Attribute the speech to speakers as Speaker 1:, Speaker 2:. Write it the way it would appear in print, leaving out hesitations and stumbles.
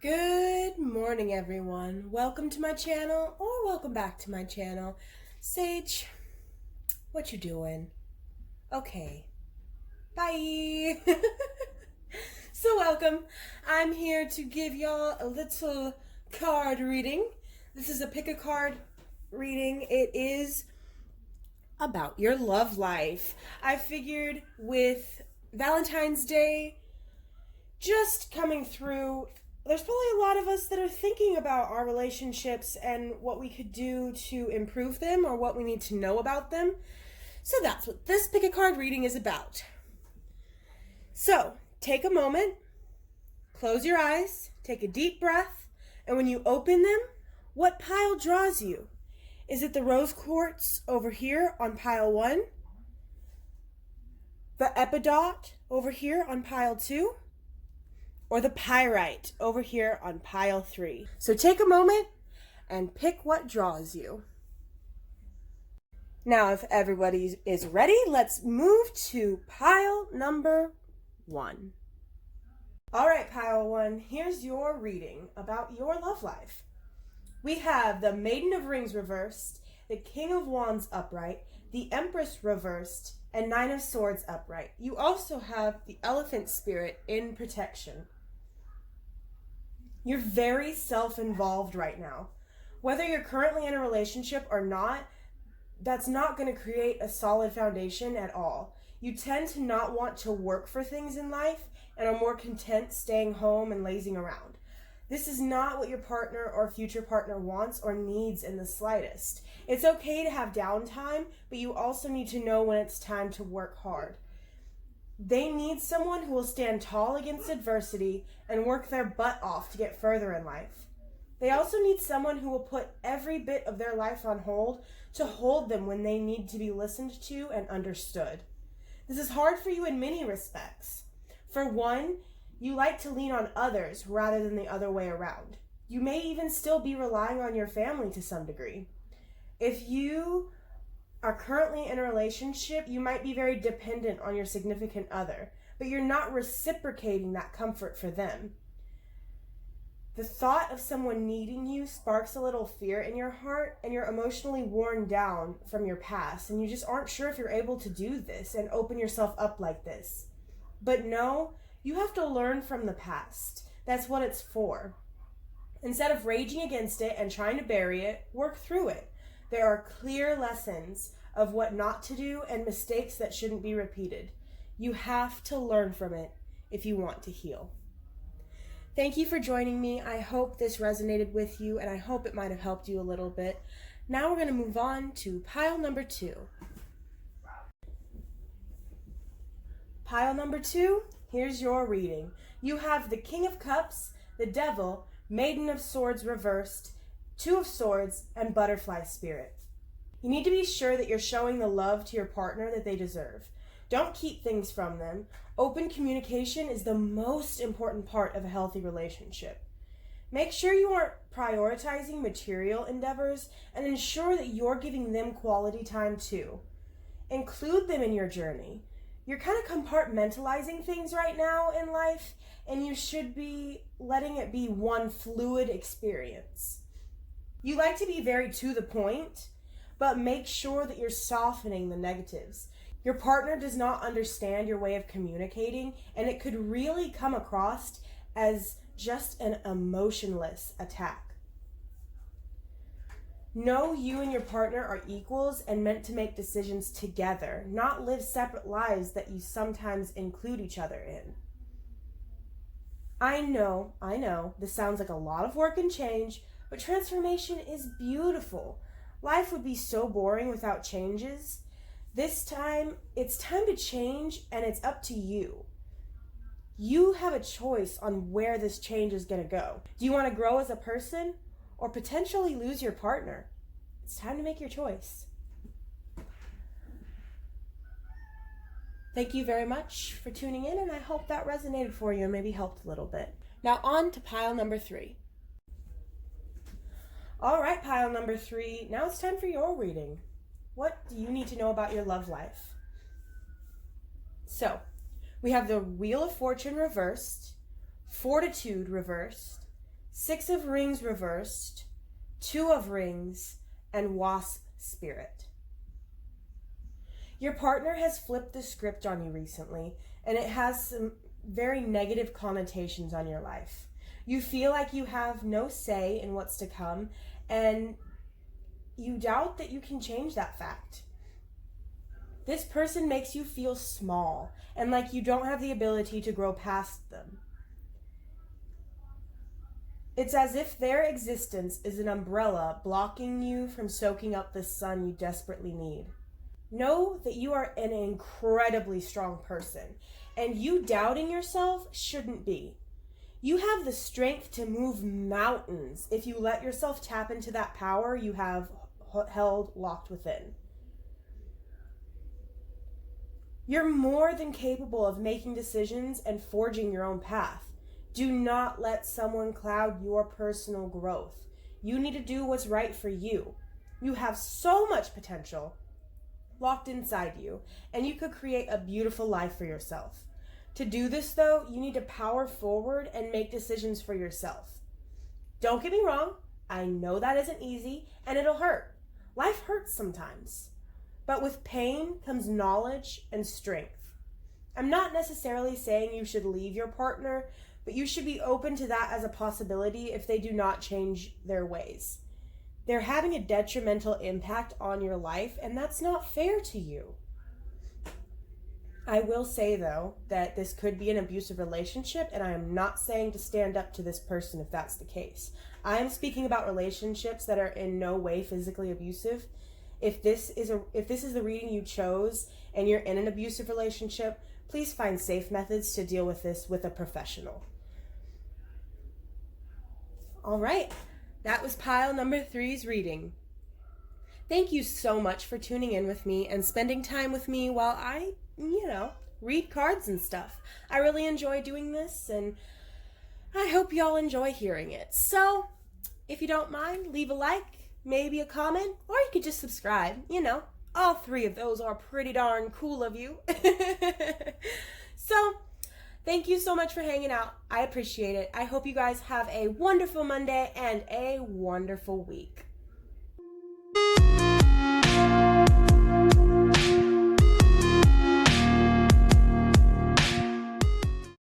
Speaker 1: Good morning, everyone. Welcome to my channel, or welcome back to my channel. Sage, what you doing? Okay, bye. So welcome. I'm here to give y'all a little card reading. This is a pick a card reading. It is about your love life. I figured with Valentine's Day just coming through, there's probably a lot of us that are thinking about our relationships and what we could do to improve them or what we need to know about them. So that's what this pick a card reading is about. So take a moment, close your eyes, take a deep breath, and when you open them, what pile draws you? Is it the rose quartz over here on pile 1? The epidot over here on pile 2? Or the pyrite over here on pile 3. So take a moment and pick what draws you. Now, if everybody is ready, let's move to pile number 1. All right, pile 1, here's your reading about your love life. We have the Maiden of Rings reversed, the King of Wands upright, the Empress reversed, and Nine of Swords upright. You also have the Elephant Spirit in protection. You're very self-involved right now. Whether you're currently in a relationship or not, that's not going to create a solid foundation at all. You tend to not want to work for things in life and are more content staying home and lazing around. This is not what your partner or future partner wants or needs in the slightest. It's okay to have downtime, but you also need to know when it's time to work hard. They need someone who will stand tall against adversity and work their butt off to get further in life. They also need someone who will put every bit of their life on hold to hold them when they need to be listened to and understood. This is hard for you in many respects. For one, you like to lean on others rather than the other way around. You may even still be relying on your family to some degree. If you are currently in a relationship, you might be very dependent on your significant other, but you're not reciprocating that comfort for them. The thought of someone needing you sparks a little fear in your heart, and you're emotionally worn down from your past, and you just aren't sure if you're able to do this and open yourself up like this. But no, you have to learn from the past. That's what it's for. Instead of raging against it and trying to bury it, work through it. There are clear lessons of what not to do and mistakes that shouldn't be repeated. You have to learn from it if you want to heal. Thank you for joining me. I hope this resonated with you, and I hope it might have helped you a little bit. Now we're going to move on to pile number 2. Pile number 2, here's your reading. You have the King of Cups, the Devil, Maiden of Swords reversed, Two of Swords, and Butterfly Spirit. You need to be sure that you're showing the love to your partner that they deserve. Don't keep things from them. Open communication is the most important part of a healthy relationship. Make sure you aren't prioritizing material endeavors and ensure that you're giving them quality time too. Include them in your journey. You're kind of compartmentalizing things right now in life, and you should be letting it be one fluid experience. You like to be very to the point, but make sure that you're softening the negatives. Your partner does not understand your way of communicating, and it could really come across as just an emotionless attack. Know you and your partner are equals and meant to make decisions together, not live separate lives that you sometimes include each other in. I know, this sounds like a lot of work and change, but transformation is beautiful. Life would be so boring without changes. This time, it's time to change, and it's up to you. You have a choice on where this change is going to go. Do you want to grow as a person or potentially lose your partner? It's time to make your choice. Thank you very much for tuning in, and I hope that resonated for you and maybe helped a little bit. Now on to pile number 3. All right, pile number 3, now it's time for your reading. What do you need to know about your love life? So, we have the Wheel of Fortune reversed, Fortitude reversed, Six of Rings reversed, Two of Rings, and Wasp Spirit. Your partner has flipped the script on you recently, and it has some very negative connotations on your life. You feel like you have no say in what's to come, and you doubt that you can change that fact. This person makes you feel small and like you don't have the ability to grow past them. It's as if their existence is an umbrella blocking you from soaking up the sun you desperately need. Know that you are an incredibly strong person, and you doubting yourself shouldn't be. You have the strength to move mountains if you let yourself tap into that power you have held locked within. You're more than capable of making decisions and forging your own path. Do not let someone cloud your personal growth. You need to do what's right for you. You have so much potential locked inside you, and you could create a beautiful life for yourself. To do this, though, you need to power forward and make decisions for yourself. Don't get me wrong, I know that isn't easy, and it'll hurt. Life hurts sometimes. But with pain comes knowledge and strength. I'm not necessarily saying you should leave your partner, but you should be open to that as a possibility if they do not change their ways. They're having a detrimental impact on your life, and that's not fair to you. I will say, though, that this could be an abusive relationship, and I am not saying to stand up to this person if that's the case. I am speaking about relationships that are in no way physically abusive. If this is the reading you chose and you're in an abusive relationship, please find safe methods to deal with this with a professional. All right, that was pile number 3's reading. Thank you so much for tuning in with me and spending time with me while I, read cards and stuff. I really enjoy doing this, and I hope y'all enjoy hearing it. So, if you don't mind, leave a like, maybe a comment, or you could just subscribe. All 3 of those are pretty darn cool of you. So, thank you so much for hanging out. I appreciate it. I hope you guys have a wonderful Monday and a wonderful week.